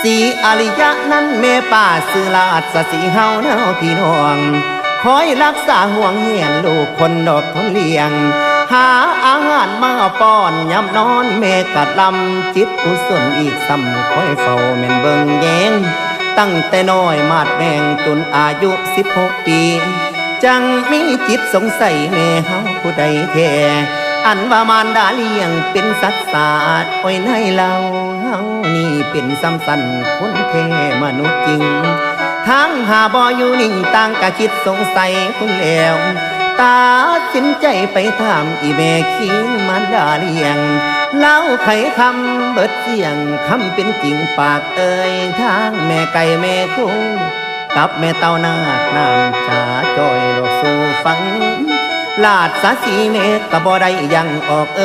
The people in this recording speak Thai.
สีอริยะนั้นแม่ป้าสื่อลาดสสีเฮาเนาพี่น้องคอยรักษาห่วงเหียนลูกคนดอกทนเลี้ยงหาอาหารมาป้อนยำนอนแม่กัดลำจิตกุศลอีกซ้ำคอยเฝ้าแม่นเบิ่งแยงตั้งแต่น้อยมาดแมงจนอายุ16 ปีจังมีจิตสงสัยแม่เฮาผู้ใดแท้อันว่ามารดาเลี้ยงเป็นสัตว์ศาสตร์โอ้ยในเราเฮานี่เป็นซ้ำสันคนแท้มนุษย์จริงทั้งหาบ่อยู่นิ่งต่างกะคิดสงสัยคุณแล้วตาสินใจไปถามอีแม่คิงมารดาเลี้ยงเล่าไขคำเบิดเสียงคำเป็นจริงปากเอ่ยทางแม่ไก่แม่คงกับแม่เต้านาคน้ำจ๋าจอยโลกสู่ฟังลาดสาสีเมฆกะบ่ได้ยังออกเอ่ย